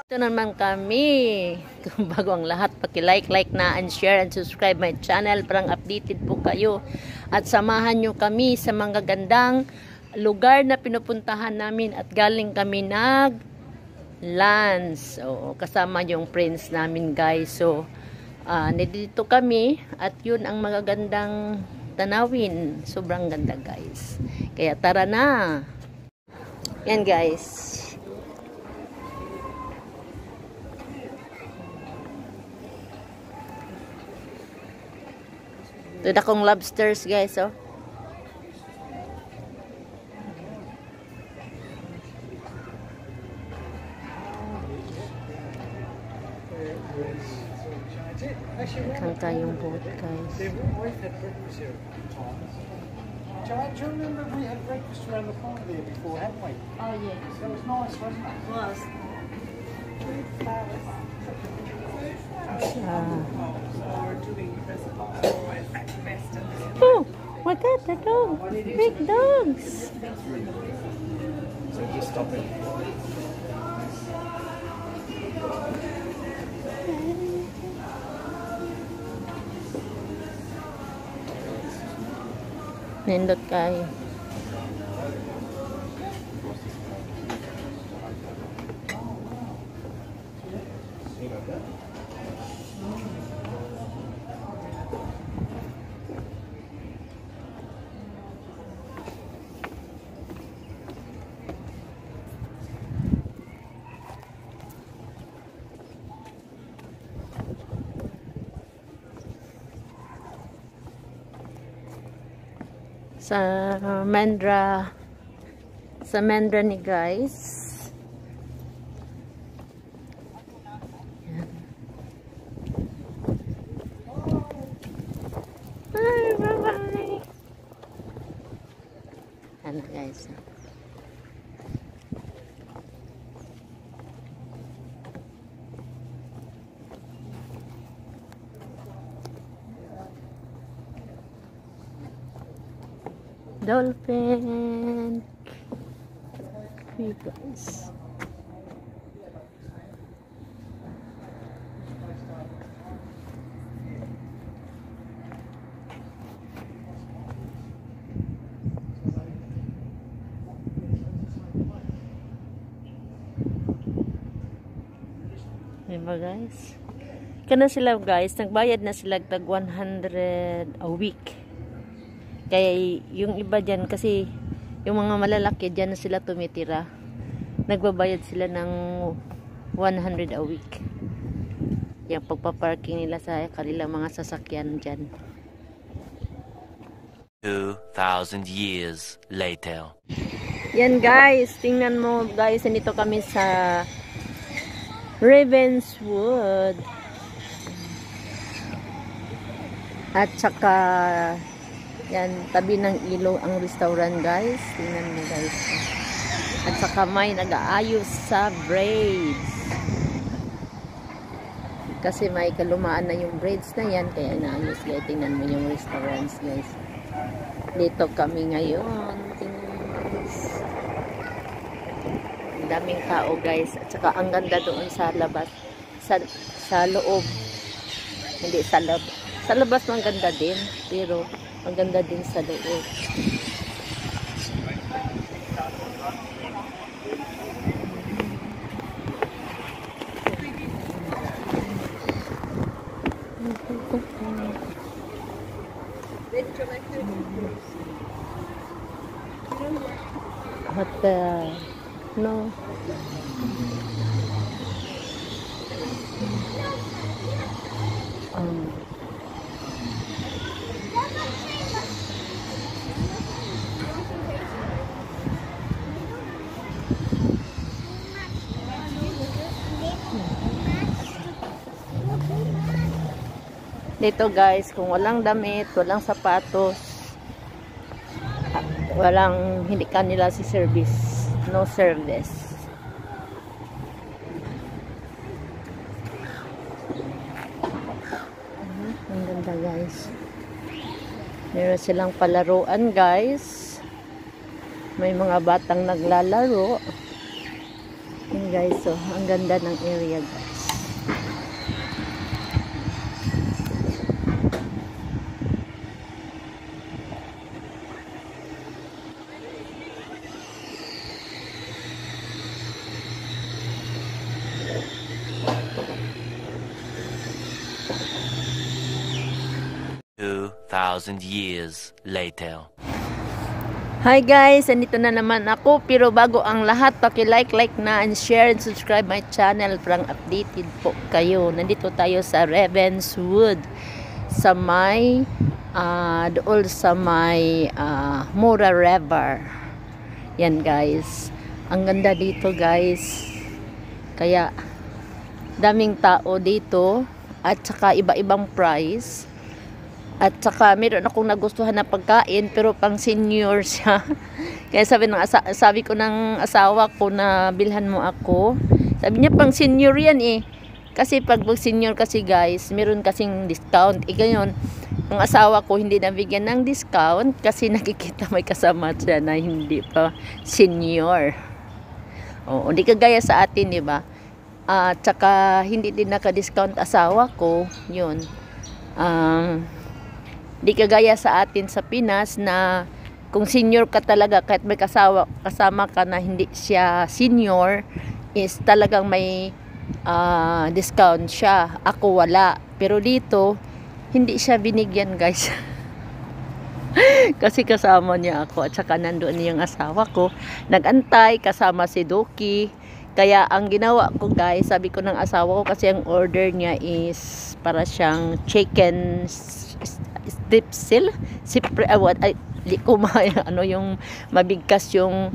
Ito naman kami. Kung bago ang lahat, paki-like na and share and subscribe my channel. Parang updated po kayo. At samahan nyo kami sa mga gandang lugar na pinupuntahan namin at galing kami nag-lunch. So, kasama yung friends namin guys. So, nandito kami at yun ang magagandang tanawin. Sobrang ganda guys. Kaya tara na. Yan guys. Ito na kong lobsters guys, oh. Kanta yung boat guys. Do you remember we had breakfast around the corner there before, hadn't we? Oh yeah. That was nice, wasn't it? Was. Oh, my God, the dog. Big dogs. So just stop it. Nindot kayo. Sa Mendra ni guys. Yan. Bye bye. Ano guys? Dolphin. Hey guys. Diba guys? Kana sila guys, nagbayad na sila tag 100 a week. Kaya yung iba dyan kasi yung mga malalaki dyan na sila tumitira, nagbabayad sila ng 100 a week. Yung pagpaparking nila sa kanilang mga sasakyan dyan. 2,000 years later. Yan guys, tingnan mo guys, nandito kami sa Ravenswood. At saka yan, tabi ng ilog ang restaurant guys. Tingnan mo guys. At saka may nag-aayos sa braids. Kasi may kalumaan na yung braids na yan. Kaya naayos guys. Tingnan mo yung restaurants guys. Dito kami ngayon. Tingnan mo guys. Ang daming tao guys. At saka ang ganda doon sa labas. Sa loob. Hindi sa labas. Sa labas ang ganda din. Pero ang ganda din sa loob. Hotel. No. Dito guys, kung walang damit, walang sapatos, hindi kanila si service, no service. Ang ganda guys. Meron silang palaruan guys. May mga batang naglalaro. Yun guys, so ang ganda ng area guys. Thousand years later. Hi guys, andito na naman ako, pero bago ang lahat, paki-like na and share and subscribe my channel para updated po kayo. Nandito tayo sa Ravenswood sa may doon sa may Mura River. Yan guys. Ang ganda dito guys. Kaya daming tao dito at saka iba-ibang price. At saka meron akong nagustuhan na pagkain pero pang senior siya. Kaya sabi ko ng asawa ko na bilhan mo ako. Sabi niya pang senior yan eh. Kasi pag senior kasi guys, meron kasing discount. Ngayon, ang asawa ko hindi nabigyan ng discount kasi nakikita may kasama siya na hindi pa senior. Oo, hindi kagaya sa atin, di ba? At saka hindi din naka-discount asawa ko. Yun. Di kagaya sa atin sa Pinas na kung senior ka talaga kahit may kasama ka na hindi siya senior is talagang may discount siya. Ako wala. Pero dito hindi siya binigyan guys. Kasi kasama niya ako at saka nandoon yung asawa ko. Nagantay kasama si Doki. Kaya ang ginawa ko guys, sabi ko ng asawa ko kasi ang order niya is para siyang chicken stripsil, di ko ano yung mabigkas yung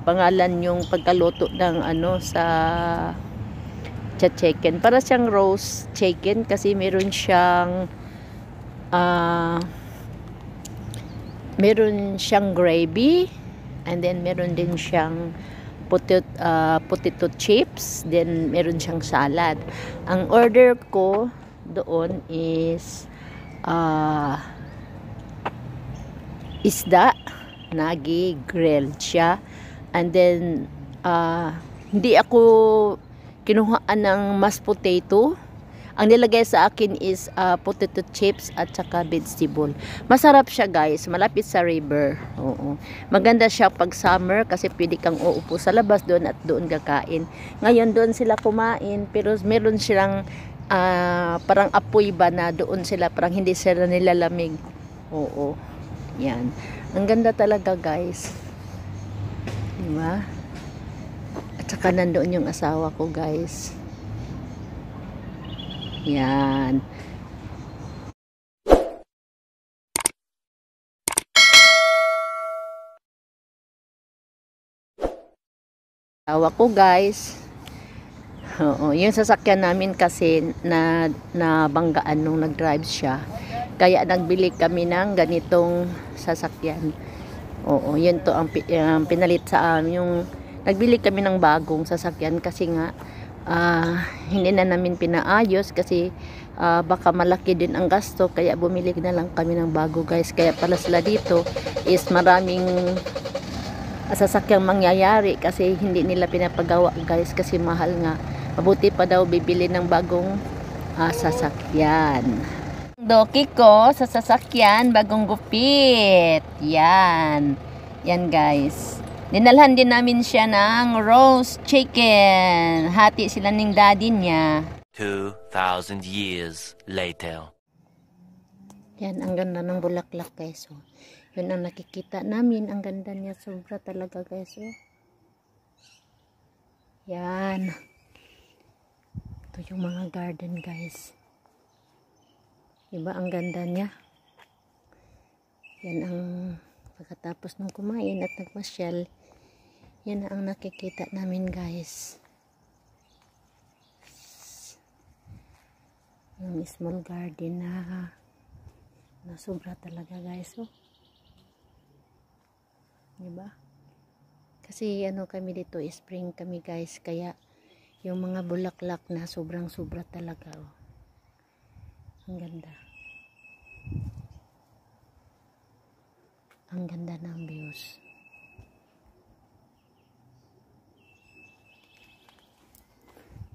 pangalan yung pagkaluto ng ano sa chicken. Para siyang roast chicken kasi meron siyang gravy and then meron din siyang potato chips, then meron siyang salad. Ang order ko doon is isda nagi grilled siya, and then hindi ako kinuhaan ng mashed potato. Ang nilagay sa akin is potato chips at saka vegetable. Masarap siya guys, malapit sa river. Oo. Maganda siya pag summer kasi pwede kang uupo sa labas doon at doon kakain. Ngayon doon sila kumain pero meron silang parang apoy ba na doon sila, parang hindi sila nilalamig. Oo. Yan. Ang ganda talaga guys. Diba? At saka nandoon yung asawa ko guys. Yan. Asawa ko guys. Oo, yung sasakyan namin kasi na banggaan nung nag-drive siya. Kaya nagbili kami ng ganitong sasakyan. Oo, yun to ang pinalit sa amin. Yung nagbili kami ng bagong sasakyan kasi nga hindi na namin pinaayos kasi baka malaki din ang gasto, kaya bumili na lang kami ng bago guys. Kaya pala sila dito is maraming sasakyang mangyayari kasi hindi nila pinapagawa guys kasi mahal nga. Mabuti pa daw bibili ng bagong sasakyan. Doki ko sa sasakyan, bagong gupit. Yan. Yan guys. Dinalhan din namin siya ng roast chicken. Hati sila ng daddy niya. 2,000 years later. Yan, ang ganda ng bulaklak guys. So, yun ang nakikita namin. Ang ganda niya. Sobra talaga guys. Oh. Yan. Ito yung mga garden guys. Diba ang ganda niya? Yan ang pagkatapos ng kumain at nagmasyal. Yan ang nakikita namin guys. Yung small garden na sobra talaga guys. Oh. Diba? Kasi ano kami dito, spring kami guys. Kaya yung mga bulaklak na sobrang sobra talaga. Oh. Ang ganda. Ang ganda ng views.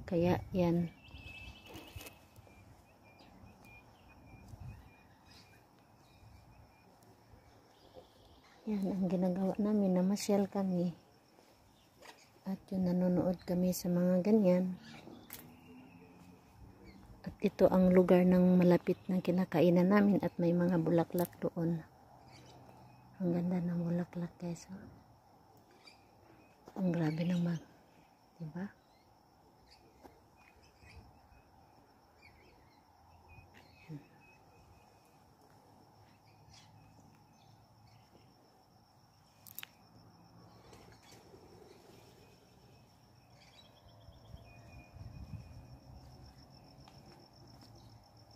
Kaya yan. Yan ang ginagawa namin, namasyal kami. At yun, nanonood kami sa mga ganyan. At ito ang lugar ng malapit ng kinakainan namin at may mga bulaklak doon. Ang ganda ng bulaklak guys. Oh. Ang grabe naman. Diba?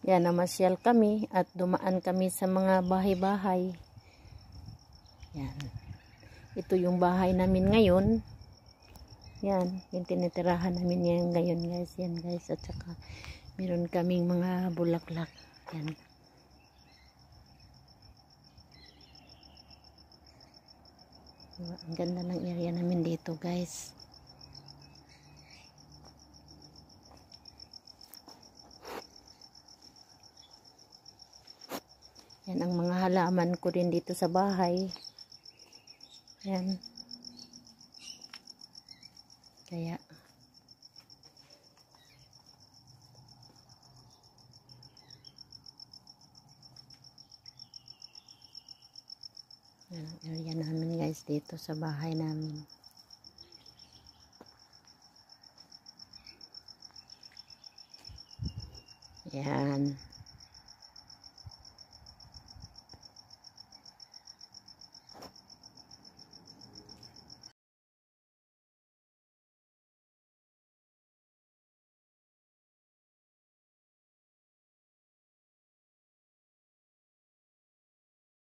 Yan, namasyal kami at dumaan kami sa mga bahay-bahay. Yan. Ito yung bahay namin ngayon. Yan, yung tinitirahan namin yan ngayon guys. Yan guys, at saka meron kaming mga bulaklak. Yan. Diba? Ang ganda ng area namin dito guys. Yan ang mga halaman ko rin dito sa bahay. Yan. Kaya yan ang area namin guys dito sa bahay namin. Yan.